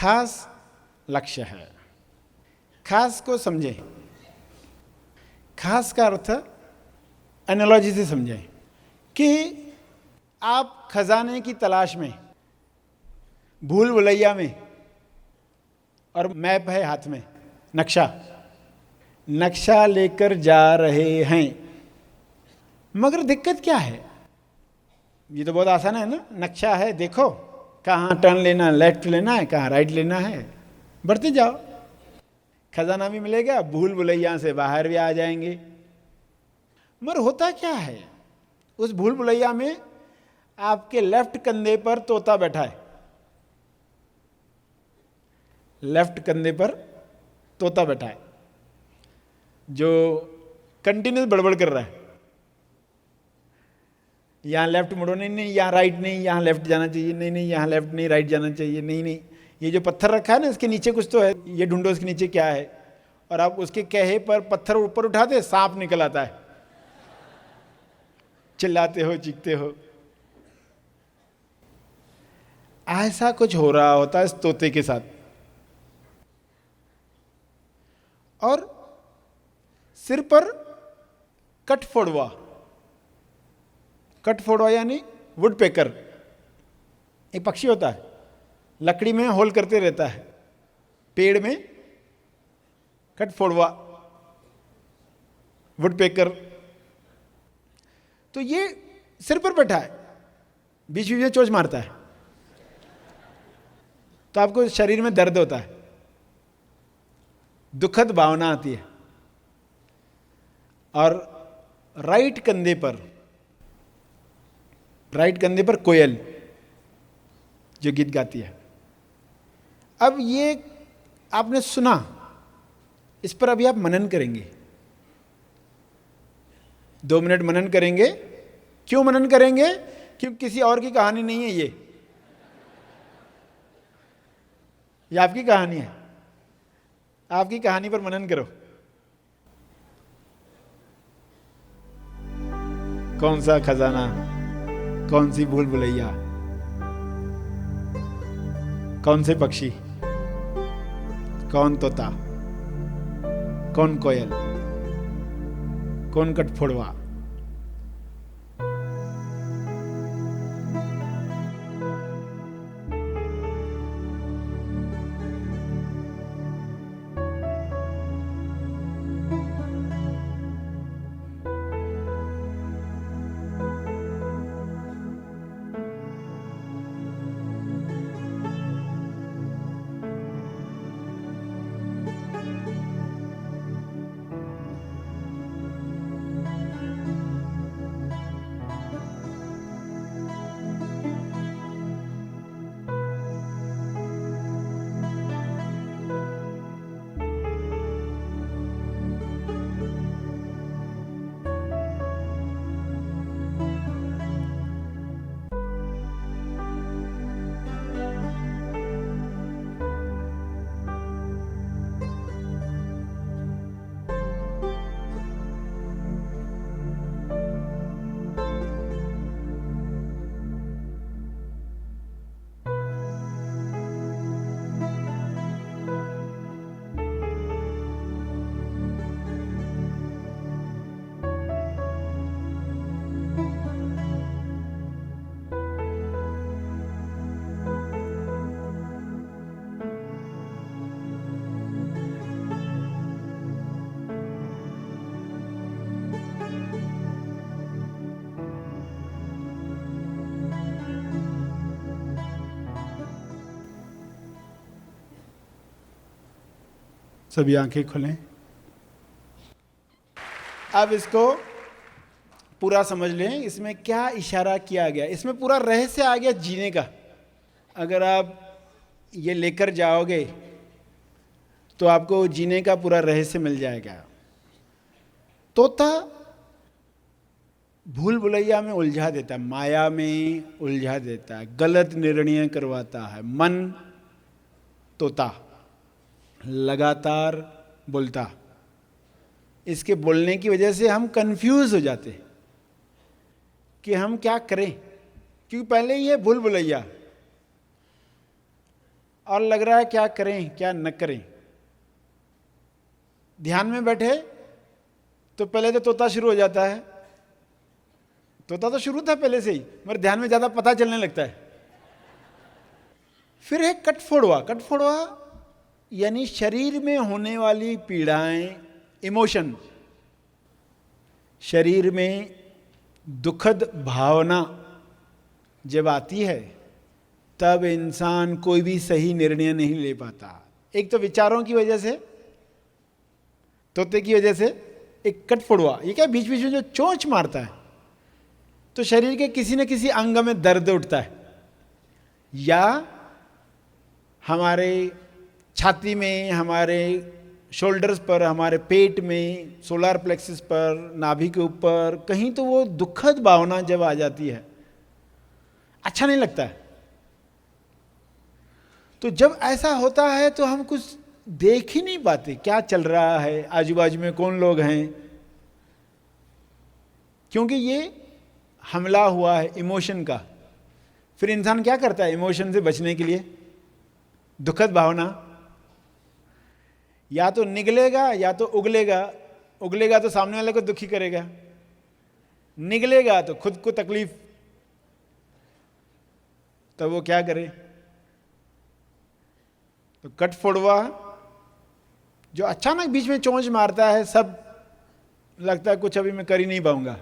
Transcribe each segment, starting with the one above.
खास लक्ष्य है। खास को समझें। खास का अर्थ एनालॉजी से समझें कि आप खजाने की तलाश में, भूल भुलैया में, और मैप है हाथ में, नक्शा लेकर जा रहे हैं, मगर दिक्कत क्या है? ये तो बहुत आसान है ना, नक्शा है, देखो कहाँ टर्न लेना है, लेफ्ट लेना है, कहाँ राइट लेना है, बढ़ते जाओ, खजाना भी मिलेगा, भूल भुलैया से बाहर भी आ जाएंगे। मगर होता क्या है, उस भूल भुलैया में आपके लेफ्ट कंधे पर तोता बैठा है, लेफ्ट कंधे पर तोता बैठा है जो कंटिन्यूस बड़बड़ कर रहा है। यहाँ लेफ्ट मुड़ो, नहीं नहीं, यहाँ राइट नहीं, यहाँ लेफ्ट जाना चाहिए, नहीं नहीं, यहाँ लेफ्ट नहीं, राइट जाना चाहिए, नहीं नहीं, ये जो पत्थर रखा है ना इसके नीचे कुछ तो है, ये ढूंढो इसके नीचे क्या है। और आप उसके कहे पर पत्थर ऊपर उठाते, सांप निकल आता है, चिल्लाते हो, चीखते हो। ऐसा कुछ हो रहा होता है इस तोते के साथ। और सिर पर कटफोड़वा, कटफोड़वा यानी वुडपेकर, एक पक्षी होता है, लकड़ी में होल करते रहता है, पेड़ में कटफोड़वा, वुडपेकर। तो ये सिर पर बैठा है, बीच बीच में चोंच मारता है, तो आपको शरीर में दर्द होता है, दुखद भावना आती है। और राइट कंधे पर कोयल जो गीत गाती है। अब ये आपने सुना, इस पर अभी आप मनन करेंगे, 2 मिनट मनन करेंगे। क्यों मनन करेंगे? क्योंकि किसी और की कहानी नहीं है, ये आपकी कहानी है। आपकी कहानी पर मनन करो। कौन सा खजाना, कौन सी भूल भुलैया, कौन से पक्षी, कौन तोता, कौन कोयल, कौन कटफोड़वा। सभी आंखें खोलें। अब इसको पूरा समझ लें, इसमें क्या इशारा किया गया, इसमें पूरा रहस्य आ गया जीने का। अगर आप ये लेकर जाओगे तो आपको जीने का पूरा रहस्य मिल जाएगा। तोता भूल भुलैया में उलझा देता है, माया में उलझा देता है, गलत निर्णय करवाता है। मन तोता लगातार बोलता, इसके बोलने की वजह से हम कंफ्यूज हो जाते हैं कि हम क्या करें, क्योंकि पहले ही है भूल भुलैया। और लग रहा है क्या करें क्या न करें। ध्यान में बैठे तो पहले तो तोता शुरू हो जाता है, तोता तो शुरू था पहले से ही, मगर ध्यान में ज्यादा पता चलने लगता है। फिर है कटफोड़वा। कटफोड़वा यानी शरीर में होने वाली पीड़ाएं, इमोशन, शरीर में दुखद भावना जब आती है तब इंसान कोई भी सही निर्णय नहीं ले पाता। एक तो विचारों की वजह से, तोते की वजह से, एक कटफोड़वा ये क्या बीच बीच में जो चोंच मारता है तो शरीर के किसी न किसी अंग में दर्द उठता है, या हमारे छाती में, हमारे शोल्डर्स पर, हमारे पेट में, सोलर प्लेक्सिस पर, नाभि के ऊपर कहीं तो वो दुखद भावना जब आ जाती है अच्छा नहीं लगता है। तो जब ऐसा होता है तो हम कुछ देख ही नहीं पाते क्या चल रहा है, आजू बाजू में कौन लोग हैं, क्योंकि ये हमला हुआ है इमोशन का। फिर इंसान क्या करता है इमोशन से बचने के लिए? दुखद भावना या तो निगलेगा या तो उगलेगा। उगलेगा तो सामने वाले को दुखी करेगा, निगलेगा तो खुद को तकलीफ। तो वो क्या करे? तो कटफोड़वा जो अचानक बीच में चोंच मारता है, सब लगता है कुछ अभी मैं कर ही नहीं पाऊंगा,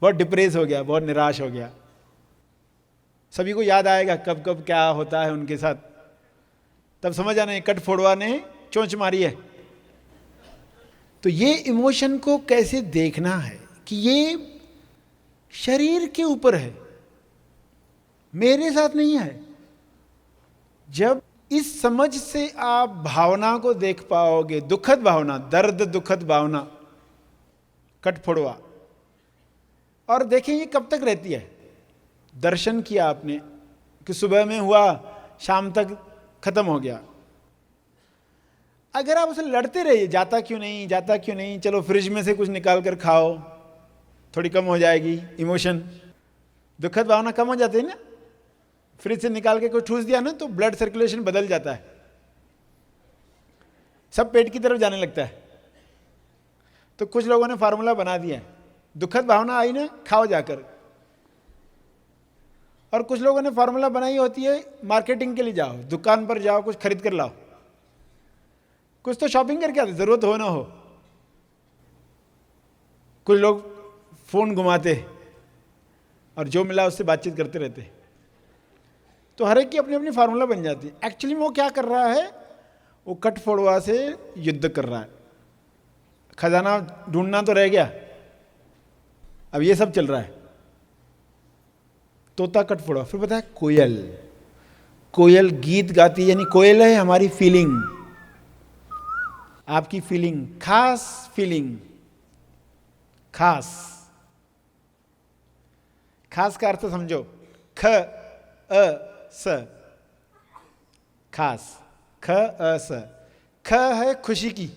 बहुत डिप्रेस हो गया, बहुत निराश हो गया। सभी को याद आएगा कब कब क्या होता है उनके साथ, तब समझ आना कटफोड़वा ने चोंच मारी है। तो ये इमोशन को कैसे देखना है कि ये शरीर के ऊपर है, मेरे साथ नहीं है। जब इस समझ से आप भावना को देख पाओगे, दुखद भावना, दर्द दुखद भावना, कटफोड़वा, और देखें ये कब तक रहती है। दर्शन किया आपने कि सुबह में हुआ, शाम तक खत्म हो गया। अगर आप उसे लड़ते रहिए, जाता क्यों नहीं, जाता क्यों नहीं, चलो फ्रिज में से कुछ निकाल कर खाओ, थोड़ी कम हो जाएगी इमोशन, दुखद भावना कम हो जाती है ना। फ्रिज से निकाल के कोई ठूस दिया ना तो ब्लड सर्कुलेशन बदल जाता है, सब पेट की तरफ जाने लगता है। तो कुछ लोगों ने फार्मूला बना दिया है, दुखद भावना आई ना, खाओ जाकर। और कुछ लोगों ने फार्मूला बनाई होती है मार्केटिंग के लिए, जाओ दुकान पर जाओ, कुछ खरीद कर लाओ। कुछ तो शॉपिंग करके आते, जरूरत हो ना हो। कुछ लोग फोन घुमाते और जो मिला उससे बातचीत करते रहते। तो हर एक की अपनी अपनी फार्मूला बन जाती है। एक्चुअली वो क्या कर रहा है, वो कटफोड़वा से युद्ध कर रहा है। खजाना ढूंढना तो रह गया, अब ये सब चल रहा है। तोता कटफोड़वा। फिर पता है कोयल। कोयल गीत गाती है, यानी कोयल है हमारी फीलिंग, आपकी फीलिंग, खास फीलिंग। खास, खास का अर्थ समझो, ख अ स, खास, ख अ स। ख है खुशी की,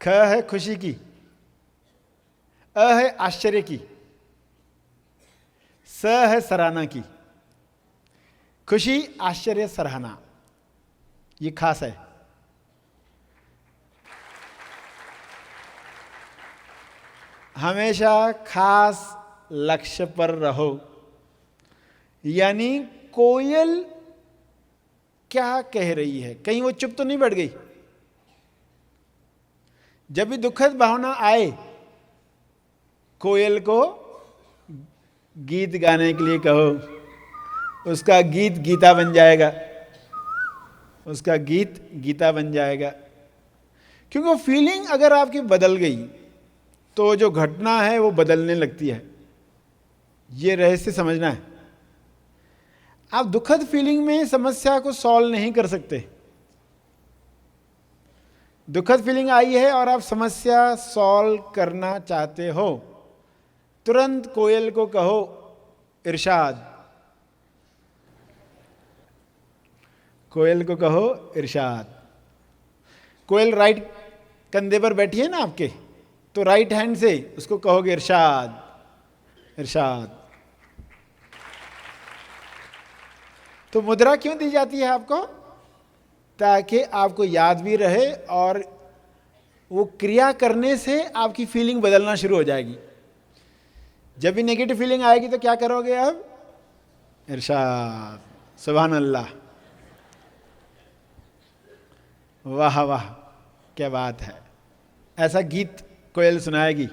ख है खुशी की, अ है आश्चर्य की, स है सराहना की। खुशी, आश्चर्य, सराहना, ये खास है। हमेशा खास लक्ष्य पर रहो। यानी कोयल क्या कह रही है, कहीं वो चुप तो नहीं बैठ गई। जब भी दुखद भावना आए, कोयल को गीत गाने के लिए कहो, उसका गीत गीता बन जाएगा, उसका गीत गीता बन जाएगा। क्योंकि वो फीलिंग अगर आपकी बदल गई तो जो घटना है वो बदलने लगती है। ये रहस्य समझना है। आप दुखद फीलिंग में समस्या को सॉल्व नहीं कर सकते। दुखद फीलिंग आई है और आप समस्या सॉल्व करना चाहते हो, तुरंत कोयल को कहो इरशाद, कोयल को कहो इरशाद। कोयल राइट कंधे पर बैठी है ना आपके, तो राइट हैंड से उसको कहोगे इरशाद, इरशाद। तो मुद्रा क्यों दी जाती है आपको? ताकि आपको याद भी रहे और वो क्रिया करने से आपकी फीलिंग बदलना शुरू हो जाएगी। जब भी नेगेटिव फीलिंग आएगी तो क्या करोगे? अब इरशाद, सुभान अल्लाह, वाह वाह, क्या बात है। ऐसा गीत कोयल सुनाएगी।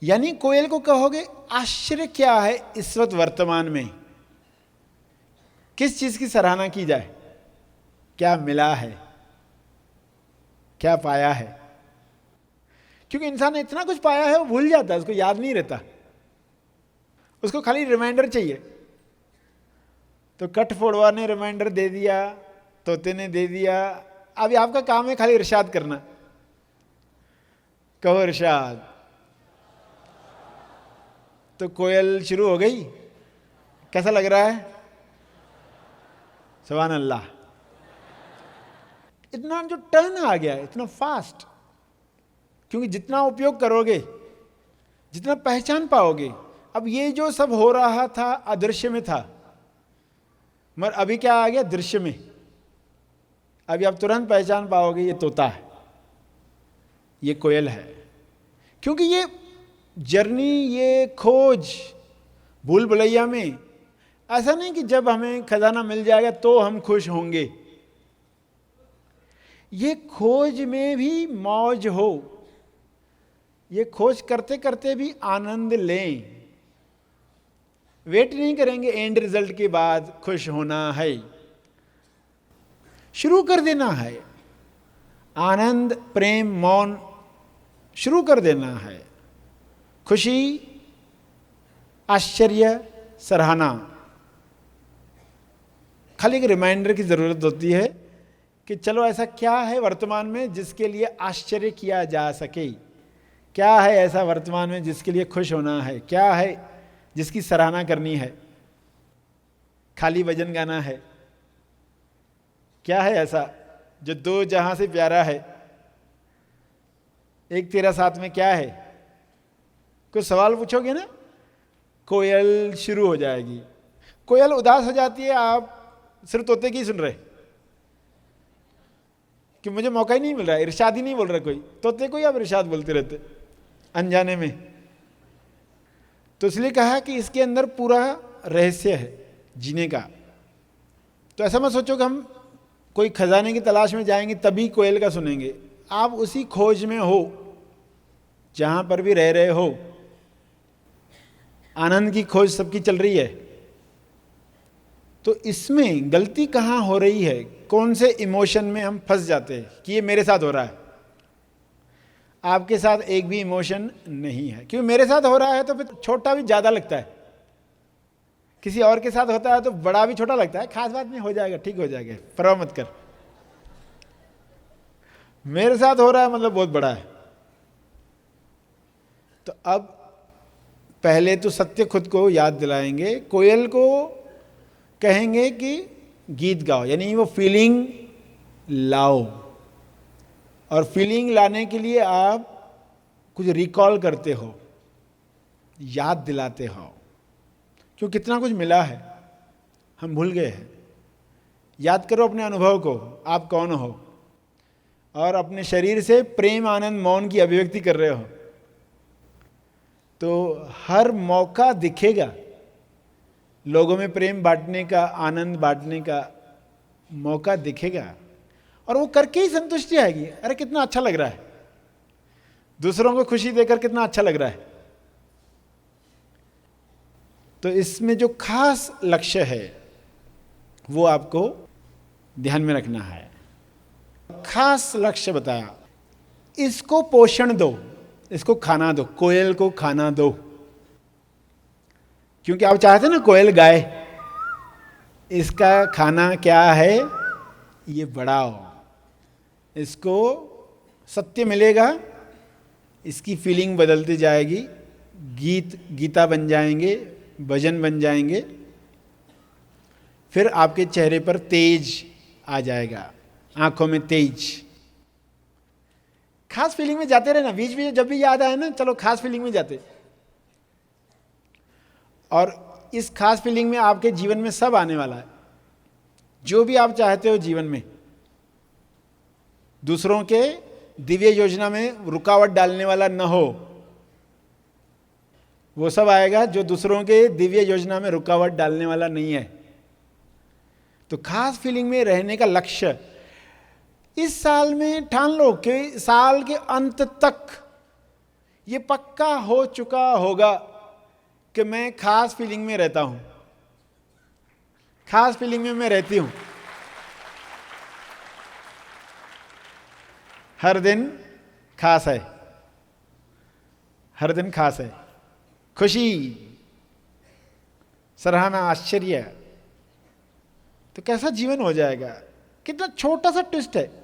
यानी कोयल को कहोगे आश्चर्य क्या है इस वक्त वर्तमान में, किस चीज की सराहना की जाए, क्या मिला है, क्या पाया है। क्योंकि इंसान ने इतना कुछ पाया है वो भूल जाता है, उसको याद नहीं रहता, उसको खाली रिमाइंडर चाहिए। तो कट फोड़वा ने रिमाइंडर दे दिया, तोते ने दे दिया, अभी आपका काम है खाली इरशाद करना। कहो इरशाद, तो कोयल शुरू हो गई। कैसा लग रहा है? सुभान अल्लाह। इतना जो टर्न आ गया है, इतना फास्ट, क्योंकि जितना उपयोग करोगे जितना पहचान पाओगे। अब ये जो सब हो रहा था अदृश्य में था, मगर अभी क्या आ गया? दृश्य में। अभी आप तुरंत पहचान पाओगे ये तोता है, ये कोयल है। क्योंकि ये जर्नी, ये खोज भूल भुलैया में, ऐसा नहीं कि जब हमें खजाना मिल जाएगा तो हम खुश होंगे। ये खोज में भी मौज हो, ये खोज करते करते भी आनंद लें। वेट नहीं करेंगे एंड रिजल्ट के बाद खुश होना है, शुरू कर देना है। आनंद, प्रेम, मौन शुरू कर देना है। खुशी, आश्चर्य, सराहना, खाली एक रिमाइंडर की जरूरत होती है कि चलो ऐसा क्या है वर्तमान में जिसके लिए आश्चर्य किया जा सके, क्या है ऐसा वर्तमान में जिसके लिए खुश होना है, क्या है जिसकी सराहना करनी है। खाली भजन गाना है, क्या है ऐसा जो दो जहां से प्यारा है, एक तेरा साथ में क्या है। कुछ सवाल पूछोगे ना, कोयल शुरू हो जाएगी। कोयल उदास हो जाती है, आप सिर्फ तोते की सुन रहे कि मुझे मौका ही नहीं मिल रहा है, इरशाद ही नहीं बोल रहा कोई, तोते को ही आप इरशाद बोलते रहते अनजाने में। तो इसलिए कहा कि इसके अंदर पूरा रहस्य है जीने का। तो ऐसा मत सोचो कि हम कोई खजाने की तलाश में जाएंगे तभी कोयल का सुनेंगे। आप उसी खोज में हो जहां पर भी रह रहे हो। आनंद की खोज सबकी चल रही है। तो इसमें गलती कहाँ हो रही है, कौन से इमोशन में हम फंस जाते हैं कि ये मेरे साथ हो रहा है। आपके साथ एक भी इमोशन नहीं है, क्योंकि मेरे साथ हो रहा है तो फिर छोटा भी ज़्यादा लगता है, किसी और के साथ होता है तो बड़ा भी छोटा लगता है। खास बात नहीं, हो जाएगा, ठीक हो जाएगा, परवाह मत कर। मेरे साथ हो रहा है मतलब बहुत बड़ा है। तो अब पहले तो सत्य खुद को याद दिलाएंगे, कोयल को कहेंगे कि गीत गाओ, यानी वो फीलिंग लाओ। और फीलिंग लाने के लिए आप कुछ रिकॉल करते हो, याद दिलाते हो, क्यों कितना कुछ मिला है, हम भूल गए हैं। याद करो अपने अनुभव को, आप कौन हो, और अपने शरीर से प्रेम, आनंद, मौन की अभिव्यक्ति कर रहे हो। तो हर मौका दिखेगा लोगों में प्रेम बांटने का, आनंद बांटने का मौका दिखेगा, और वो करके ही संतुष्टि आएगी। अरे कितना अच्छा लग रहा है, दूसरों को खुशी देकर कितना अच्छा लग रहा है। तो इसमें जो खास लक्ष्य है वो आपको ध्यान में रखना है। खास लक्ष्य बताया, इसको पोषण दो, इसको खाना दो, कोयल को खाना दो। क्योंकि आप चाहते ना कोयल गाए, इसका खाना क्या है, ये बढ़ाओ, इसको सत्य मिलेगा, इसकी फीलिंग बदलती जाएगी, गीत गीता बन जाएंगे, भजन बन जाएंगे, फिर आपके चेहरे पर तेज आ जाएगा, आंखों में तेज। खास फीलिंग में जाते रहे ना, बीच में जब भी याद आए ना, चलो खास फीलिंग में जाते। और इस खास फीलिंग में आपके जीवन में सब आने वाला है। जो भी आप चाहते हो जीवन में, दूसरों के दिव्य योजना में रुकावट डालने वाला न हो, वो सब आएगा जो दूसरों के दिव्य योजना में रुकावट डालने वाला नहीं है। तो खास फीलिंग में रहने का लक्ष्य इस साल में ठान लो कि साल के अंत तक ये पक्का हो चुका होगा कि मैं खास फीलिंग में रहता हूं, खास फीलिंग में मैं रहती हूं। हर दिन खास है, हर दिन खास है। खुशी, सराहना, आश्चर्य, तो कैसा जीवन हो जाएगा। कितना छोटा सा ट्विस्ट है।